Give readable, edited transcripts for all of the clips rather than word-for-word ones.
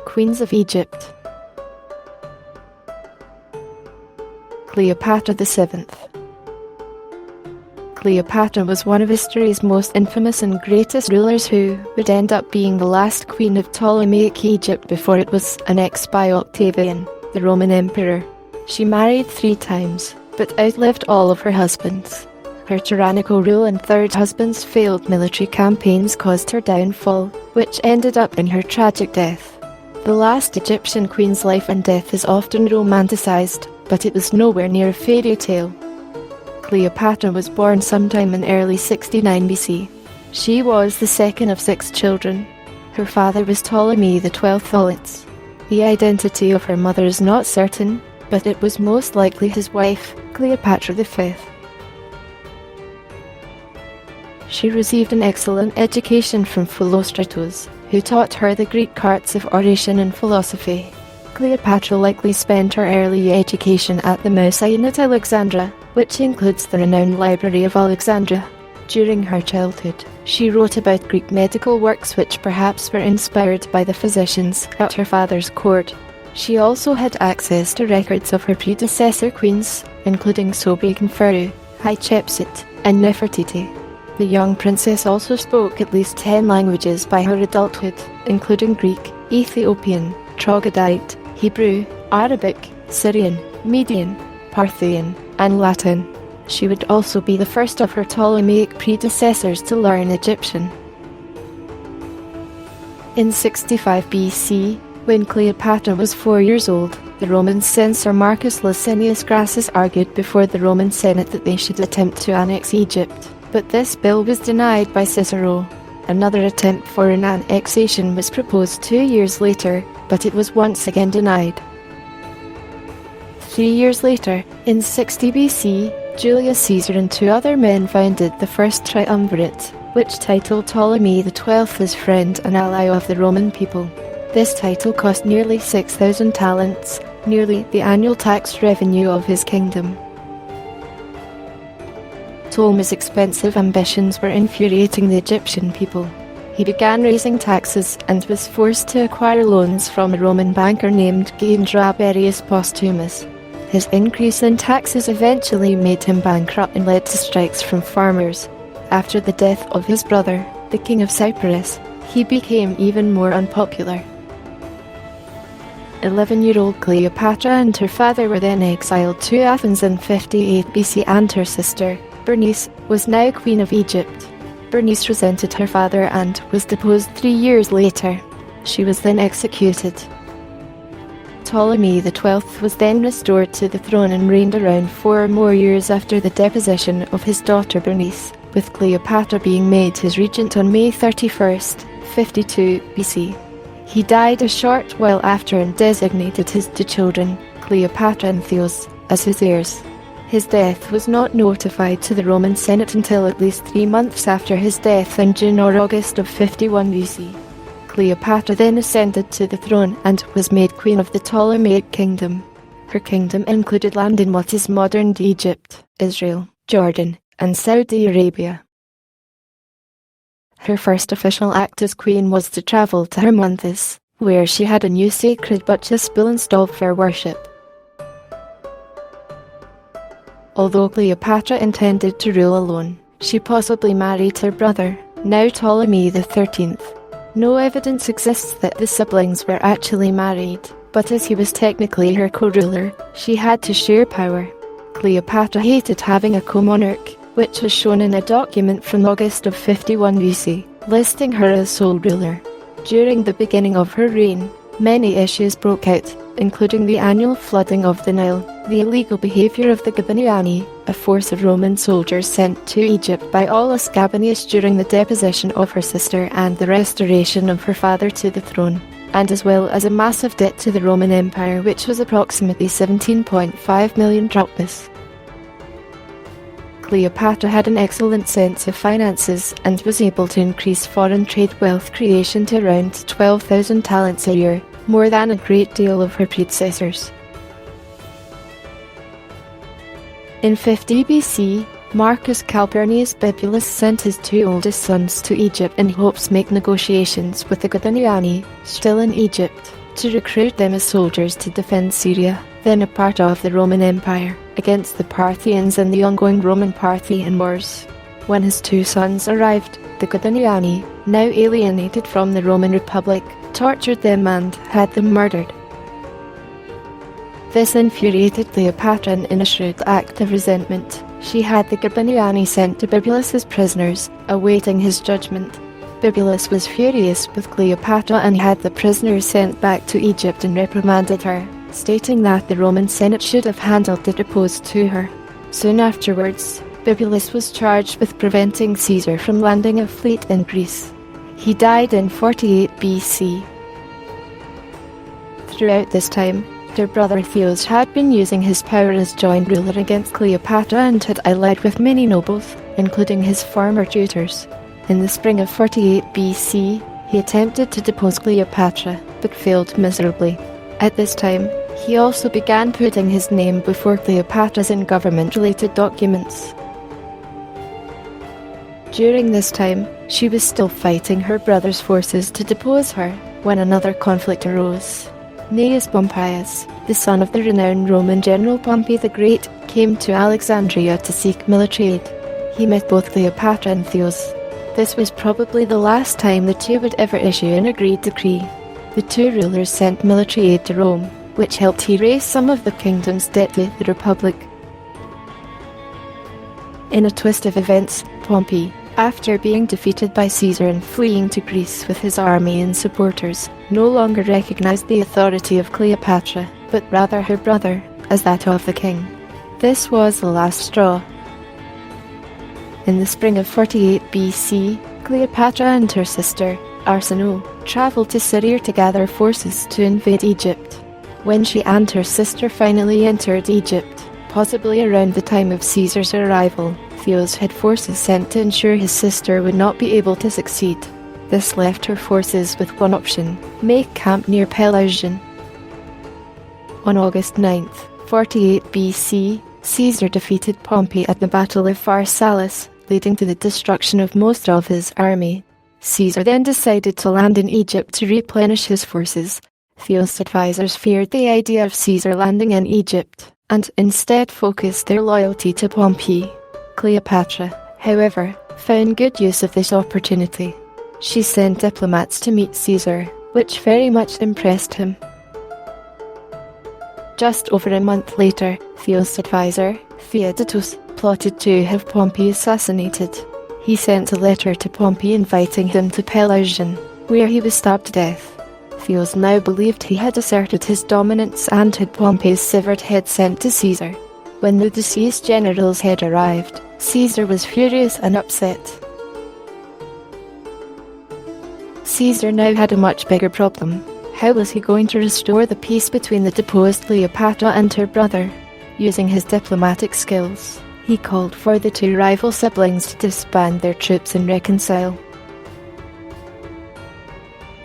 Queens of Egypt. Cleopatra VII. Cleopatra was one of history's most infamous and greatest rulers who would end up being the last queen of Ptolemaic Egypt before it was annexed by Octavian, the Roman emperor. She married 3 times, but outlived all of her husbands. Her tyrannical rule and third husband's failed military campaigns caused her downfall, which ended up in her tragic death. The last Egyptian queen's life and death is often romanticized, but it was nowhere near a fairy tale. Cleopatra was born sometime in early 69 BC. She was the second of 6 children. Her father was Ptolemy XII. The identity of her mother is not certain, but it was most likely his wife, Cleopatra V. She received an excellent education from Philostratus, who taught her the Greek arts of oration and philosophy. Cleopatra likely spent her early education at the Moussaïn at Alexandria, which includes the renowned Library of Alexandria. During her childhood, she wrote about Greek medical works which perhaps were inspired by the physicians at her father's court. She also had access to records of her predecessor queens, including Sobekneferu, Hatshepsut, and Nefertiti. The young princess also spoke at least 10 languages by her adulthood, including Greek, Ethiopian, Troglodyte, Hebrew, Arabic, Syrian, Median, Parthian, and Latin. She would also be the first of her Ptolemaic predecessors to learn Egyptian. In 65 BC, when Cleopatra was 4 years old, the Roman censor Marcus Licinius Crassus argued before the Roman Senate that they should attempt to annex Egypt, but this bill was denied by Cicero. Another attempt for an annexation was proposed 2 years later, but it was once again denied. 3 years later, in 60 BC, Julius Caesar and 2 other men founded the first triumvirate, which titled Ptolemy XII as friend and ally of the Roman people. This title cost nearly 6,000 talents, nearly the annual tax revenue of his kingdom. Ptolemy's expensive ambitions were infuriating the Egyptian people. He began raising taxes and was forced to acquire loans from a Roman banker named Gaius Draberius Posthumus. His increase in taxes eventually made him bankrupt and led to strikes from farmers. After the death of his brother, the king of Cyprus, he became even more unpopular. 11-year-old Cleopatra and her father were then exiled to Athens in 58 BC, and her sister, Bernice, was now Queen of Egypt. Bernice resented her father and was deposed 3 years later. She was then executed. Ptolemy XII was then restored to the throne and reigned around 4 more years after the deposition of his daughter Bernice, with Cleopatra being made his regent on May 31, 52 BC. He died a short while after and designated his 2 children, Cleopatra and Theos, as his heirs. His death was not notified to the Roman Senate until at least 3 months after his death in June or August of 51 BC. Cleopatra then ascended to the throne and was made queen of the Ptolemaic kingdom. Her kingdom included land in what is modern Egypt, Israel, Jordan, and Saudi Arabia. Her first official act as queen was to travel to Hermonthis, where she had a new sacred butchus bull installed for worship. Although Cleopatra intended to rule alone, she possibly married her brother, now Ptolemy XIII. No evidence exists that the siblings were actually married, but as he was technically her co-ruler, she had to share power. Cleopatra hated having a co-monarch, which was shown in a document from August of 51 BC, listing her as sole ruler. During the beginning of her reign, many issues broke out, including the annual flooding of the Nile, the illegal behavior of the Gabiniani, a force of Roman soldiers sent to Egypt by Aulus Gabinius during the deposition of her sister, and the restoration of her father to the throne, and as well as a massive debt to the Roman Empire, which was approximately 17.5 million drachmas. Cleopatra had an excellent sense of finances and was able to increase foreign trade wealth creation to around 12,000 talents a year, more than a great deal of her predecessors. In 50 BC, Marcus Calpurnius Bibulus sent his 2 oldest sons to Egypt in hopes to make negotiations with the Gabiniani, still in Egypt, to recruit them as soldiers to defend Syria, then a part of the Roman Empire, against the Parthians and the ongoing Roman-Parthian wars. When his two sons arrived, the Gabiniani, now alienated from the Roman Republic, tortured them and had them murdered. This infuriated Cleopatra, and in a shrewd act of resentment, she had the Gabiniani sent to Bibulus as prisoners, awaiting his judgment. Bibulus was furious with Cleopatra and had the prisoners sent back to Egypt and reprimanded her, stating that the Roman Senate should have handed the deposed to her. Soon afterwards, Bibulus was charged with preventing Caesar from landing a fleet in Greece. He died in 48 BC. Throughout this time, their brother Theos had been using his power as joint ruler against Cleopatra and had allied with many nobles, including his former tutors. In the spring of 48 BC, he attempted to depose Cleopatra, but failed miserably. At this time, he also began putting his name before Cleopatra's in government-related documents. During this time, she was still fighting her brother's forces to depose her, when another conflict arose. Gnaeus Pompeius, the son of the renowned Roman general Pompey the Great, came to Alexandria to seek military aid. He met both Cleopatra and Theos. This was probably the last time the two would ever issue an agreed decree. The two rulers sent military aid to Rome, which helped erase some of the kingdom's debt to the Republic. In a twist of events, Pompey, after being defeated by Caesar and fleeing to Greece with his army and supporters, no longer recognized the authority of Cleopatra, but rather her brother, as that of the king. This was the last straw. In the spring of 48 BC, Cleopatra and her sister, Arsinoe, travelled to Syria to gather forces to invade Egypt. When she and her sister finally entered Egypt, possibly around the time of Caesar's arrival, Theos had forces sent to ensure his sister would not be able to succeed. This left her forces with one option: make camp near Pelusium. On August 9th, 48 BC, Caesar defeated Pompey at the Battle of Pharsalus, leading to the destruction of most of his army. Caesar then decided to land in Egypt to replenish his forces. Theos' advisors feared the idea of Caesar landing in Egypt, and instead focused their loyalty to Pompey. Cleopatra, however, found good use of this opportunity. She sent diplomats to meet Caesar, which very much impressed him. Just over a month later, Theos' advisor, Theodotus, plotted to have Pompey assassinated. He sent a letter to Pompey inviting him to Pelusium, where he was stabbed to death. Theos now believed he had asserted his dominance and had Pompey's severed head sent to Caesar. When the deceased general's head arrived, Caesar was furious and upset. Caesar now had a much bigger problem. How was he going to restore the peace between the deposed Cleopatra and her brother? Using his diplomatic skills, he called for the two rival siblings to disband their troops and reconcile.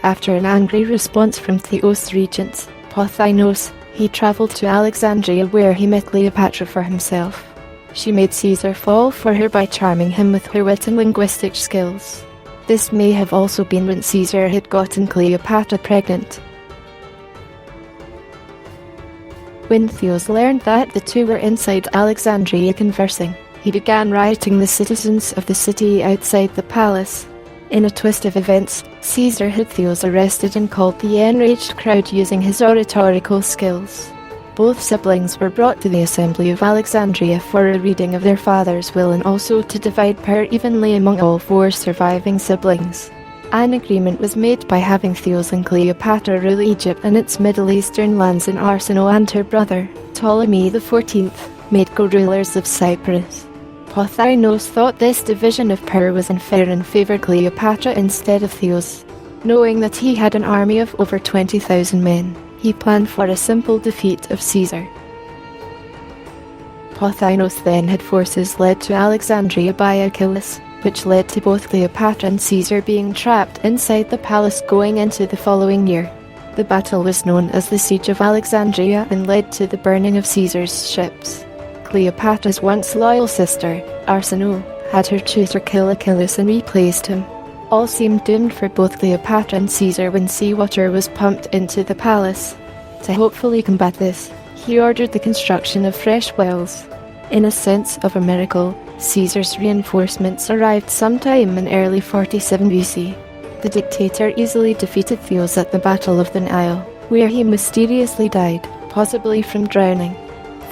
After an angry response from Theos' regent, Pothinos, he travelled to Alexandria where he met Cleopatra for himself. She made Caesar fall for her by charming him with her wit and linguistic skills. This may have also been when Caesar had gotten Cleopatra pregnant. When Theos learned that the two were inside Alexandria conversing, he began rioting the citizens of the city outside the palace. In a twist of events, Caesar had Theos arrested and called the enraged crowd using his oratorical skills. Both siblings were brought to the assembly of Alexandria for a reading of their father's will and also to divide power evenly among all four surviving siblings. An agreement was made by having Theos and Cleopatra rule Egypt and its Middle Eastern lands, and Arsinoe and her brother, Ptolemy XIV, made co-rulers of Cyprus. Pothinos thought this division of power was unfair and favoured Cleopatra instead of Theos. Knowing that he had an army of over 20,000 men, he planned for a simple defeat of Caesar. Pothinos then had forces led to Alexandria by Achilles, which led to both Cleopatra and Caesar being trapped inside the palace going into the following year. The battle was known as the Siege of Alexandria and led to the burning of Caesar's ships. Cleopatra's once loyal sister, Arsinoe, had her tutor kill Achilles and replaced him. All seemed doomed for both Cleopatra and Caesar when seawater was pumped into the palace. To hopefully combat this, he ordered the construction of fresh wells. In a sense of a miracle, Caesar's reinforcements arrived sometime in early 47 BC. The dictator easily defeated Theos at the Battle of the Nile, where he mysteriously died, possibly from drowning.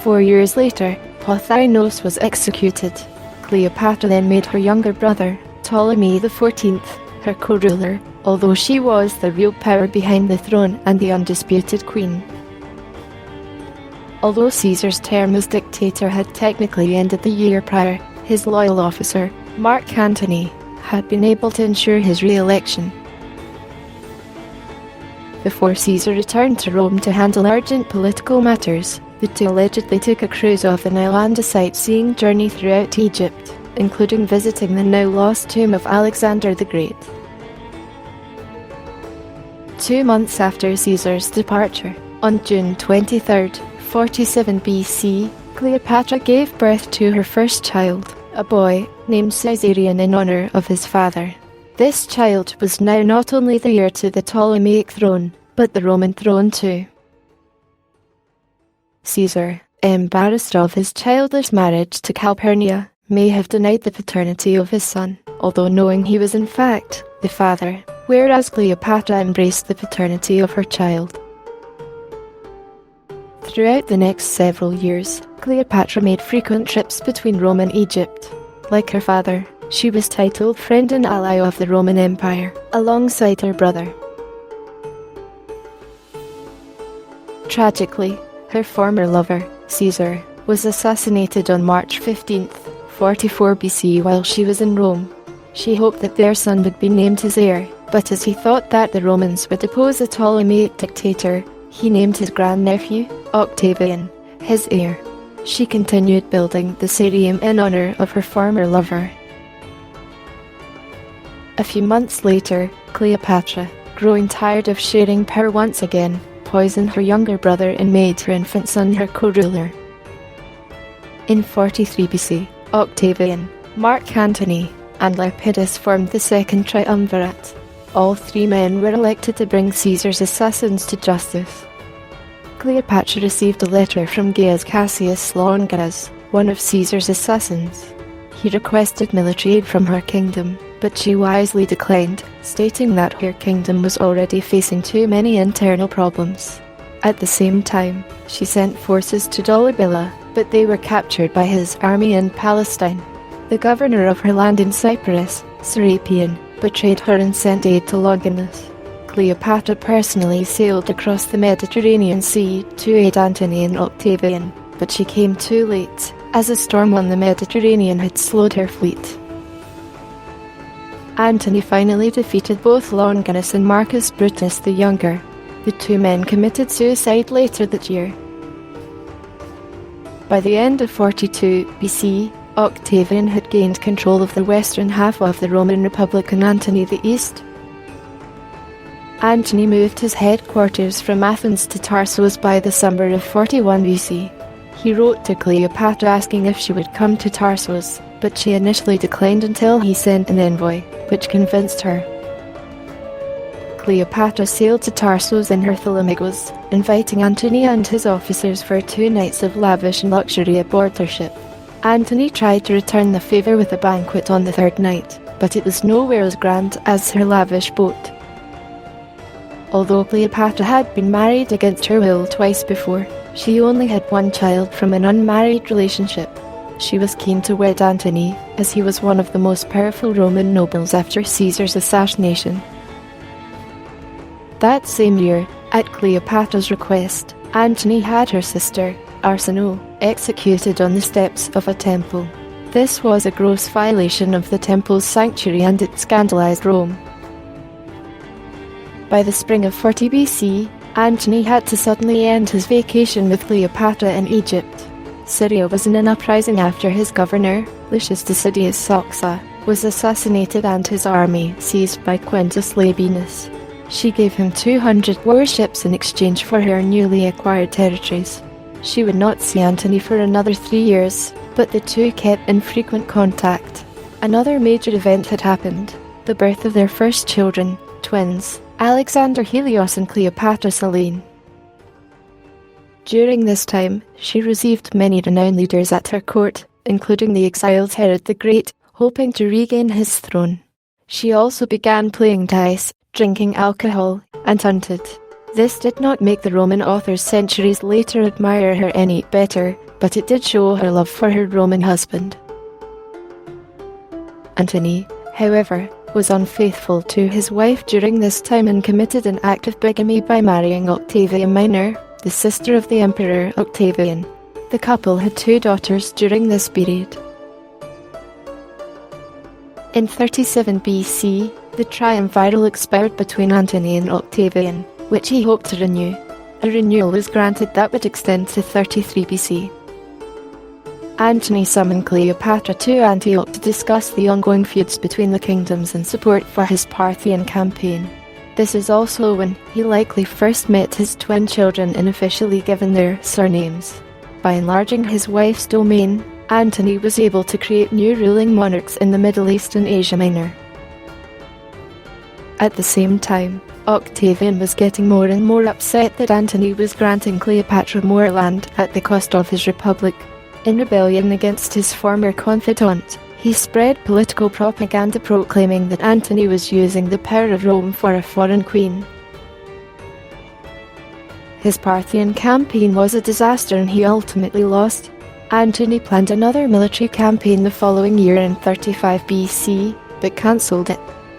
4 years later, Pothinos was executed. Cleopatra then made her younger brother, Ptolemy XIV, her co-ruler, although she was the real power behind the throne and the undisputed queen. Although Caesar's term as dictator had technically ended the year prior, his loyal officer, Marc Antony, had been able to ensure his re-election. Before Caesar returned to Rome to handle urgent political matters, the two allegedly took a cruise off the Nile and a sightseeing journey throughout Egypt, including visiting the now-lost tomb of Alexander the Great. 2 months after Caesar's departure, on June 23, 47 BC, Cleopatra gave birth to her first child, a boy, named Caesarion in honor of his father. This child was now not only the heir to the Ptolemaic throne, but the Roman throne too. Caesar, embarrassed of his childless marriage to Calpurnia, may have denied the paternity of his son, although knowing he was in fact the father, whereas Cleopatra embraced the paternity of her child. Throughout the next several years, Cleopatra made frequent trips between Rome and Egypt. Like her father, she was titled Friend and Ally of the Roman Empire, alongside her brother. Tragically, her former lover, Caesar, was assassinated on March 15, 44 BC while she was in Rome. She hoped that their son would be named his heir, but as he thought that the Romans would depose a Ptolemaic dictator, he named his grandnephew, Octavian, his heir. She continued building the Caesareum in honor of her former lover. A few months later, Cleopatra, growing tired of sharing power once again, poisoned her younger brother and made her infant son her co-ruler. In 43 BC, Octavian, Marc Antony, and Lepidus formed the Second Triumvirate. All three men were elected to bring Caesar's assassins to justice. Cleopatra received a letter from Gaius Cassius Longinus, one of Caesar's assassins. He requested military aid from her kingdom, but she wisely declined, stating that her kingdom was already facing too many internal problems. At the same time, she sent forces to Dolabella, but they were captured by his army in Palestine. The governor of her land in Cyprus, Serapion, betrayed her and sent aid to Longinus. Cleopatra personally sailed across the Mediterranean Sea to aid Antony and Octavian, but she came too late, as a storm on the Mediterranean had slowed her fleet. Antony finally defeated both Longinus and Marcus Brutus the Younger. The two men committed suicide later that year. By the end of 42 BC, Octavian had gained control of the western half of the Roman Republic and Antony the east. Antony moved his headquarters from Athens to Tarsus by the summer of 41 BC. He wrote to Cleopatra asking if she would come to Tarsus, but she initially declined until he sent an envoy, which convinced her. Cleopatra sailed to Tarsus in her Thelymachos, inviting Antony and his officers for 2 nights of lavish luxury aboard her ship. Antony tried to return the favour with a banquet on the 3rd night, but it was nowhere as grand as her lavish boat. Although Cleopatra had been married against her will twice before, she only had one child from an unmarried relationship. She was keen to wed Antony, as he was one of the most powerful Roman nobles after Caesar's assassination. That same year, at Cleopatra's request, Antony had her sister, Arsinoe, executed on the steps of a temple. This was a gross violation of the temple's sanctuary and it scandalized Rome. By the spring of 40 BC, Antony had to suddenly end his vacation with Cleopatra in Egypt. Syria was in an uprising after his governor, Lucius Decidius Saxa, was assassinated and his army seized by Quintus Labienus. She gave him 200 warships in exchange for her newly acquired territories. She would not see Antony for another 3 years, but the two kept in frequent contact. Another major event had happened. the birth of their first children, twins, Alexander Helios and Cleopatra Selene. During this time, she received many renowned leaders at her court, including the exiled Herod the Great, hoping to regain his throne. She also began playing dice, drinking alcohol, and hunted. This did not make the Roman authors centuries later admire her any better, but it did show her love for her Roman husband. Antony, however, was unfaithful to his wife during this time and committed an act of bigamy by marrying Octavia Minor, the sister of the Emperor Octavian. The couple had 2 daughters during this period. In 37 BC, the triumviral expired between Antony and Octavian, which he hoped to renew. A renewal was granted that would extend to 33 BC. Antony summoned Cleopatra to Antioch to discuss the ongoing feuds between the kingdoms and support for his Parthian campaign. This is also when he likely first met his twin children and officially given their surnames. By enlarging his wife's domain, Antony was able to create new ruling monarchs in the Middle East and Asia Minor. At the same time, Octavian was getting more and more upset that Antony was granting Cleopatra more land at the cost of his republic. In rebellion against his former confidant, he spread political propaganda proclaiming that Antony was using the power of Rome for a foreign queen. His Parthian campaign was a disaster and he ultimately lost. Antony planned another military campaign the following year in 35 BC, but cancelled it.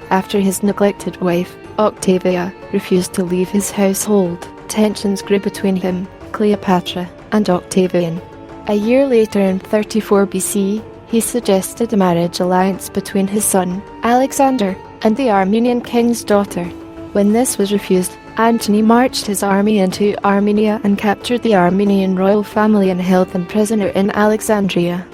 After his neglected wife, Octavia, refused to leave his household, tensions grew between him, Cleopatra, and Octavian. A year later in 34 BC, he suggested a marriage alliance between his son, Alexander, and the Armenian king's daughter. When this was refused, Antony marched his army into Armenia and captured the Armenian royal family and held them prisoner in Alexandria.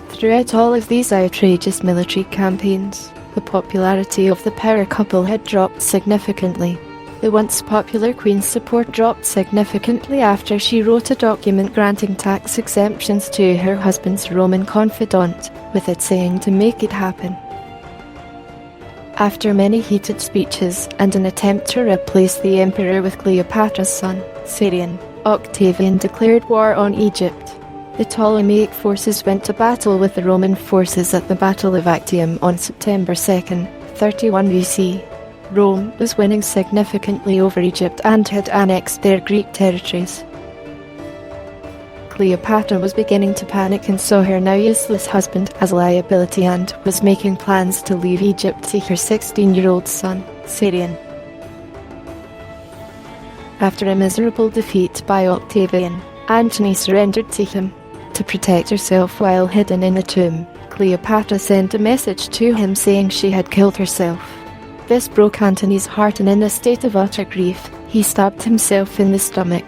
Throughout all of these outrageous military campaigns, the popularity of the power couple had dropped significantly. The once popular queen's support dropped significantly after she wrote a document granting tax exemptions to her husband's Roman confidant, with it saying to make it happen. After many heated speeches and an attempt to replace the emperor with Cleopatra's son, Caeser, Octavian declared war on Egypt. The Ptolemaic forces went to battle with the Roman forces at the Battle of Actium on September 2, 31 BC. Rome was winning significantly over Egypt and had annexed their Greek territories. Cleopatra was beginning to panic and saw her now useless husband as a liability and was making plans to leave Egypt to her 16-year-old son, Caeser. After a miserable defeat by Octavian, Antony surrendered to him. To protect herself while hidden in a tomb, Cleopatra sent a message to him saying she had killed herself. This broke Antony's heart and in a state of utter grief, he stabbed himself in the stomach.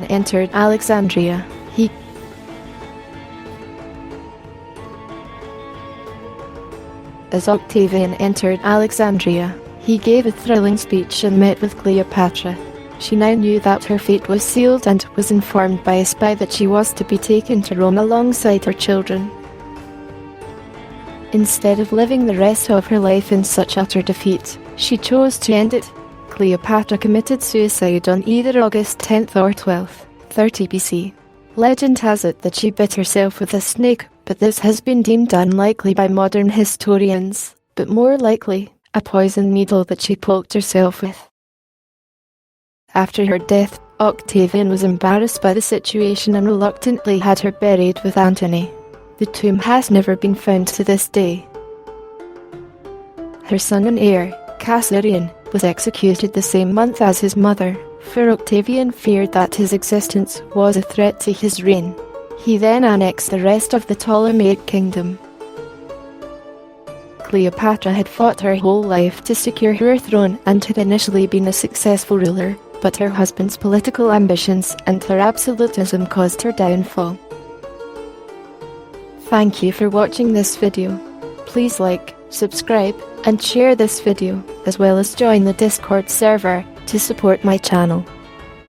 Entered Alexandria. As Octavian entered Alexandria, he gave a thrilling speech and met with Cleopatra. She now knew that her fate was sealed and was informed by a spy that she was to be taken to Rome alongside her children. Instead of living the rest of her life in such utter defeat, she chose to end it. Cleopatra committed suicide on either August 10th or 12th, 30 BC. Legend has it that she bit herself with a snake, but this has been deemed unlikely by modern historians, but more likely, a poison needle that she poked herself with. After her death, Octavian was embarrassed by the situation and reluctantly had her buried with Antony. The tomb has never been found to this day. Her son and heir, Caeser, was executed the same month as his mother, for Octavian feared that his existence was a threat to his reign. He then annexed the rest of the Ptolemaic kingdom. Cleopatra had fought her whole life to secure her throne and had initially been a successful ruler, but her husband's political ambitions and her absolutism caused her downfall. Thank you for watching this video. Please like, subscribe, and share this video, as well as join the Discord server to support my channel.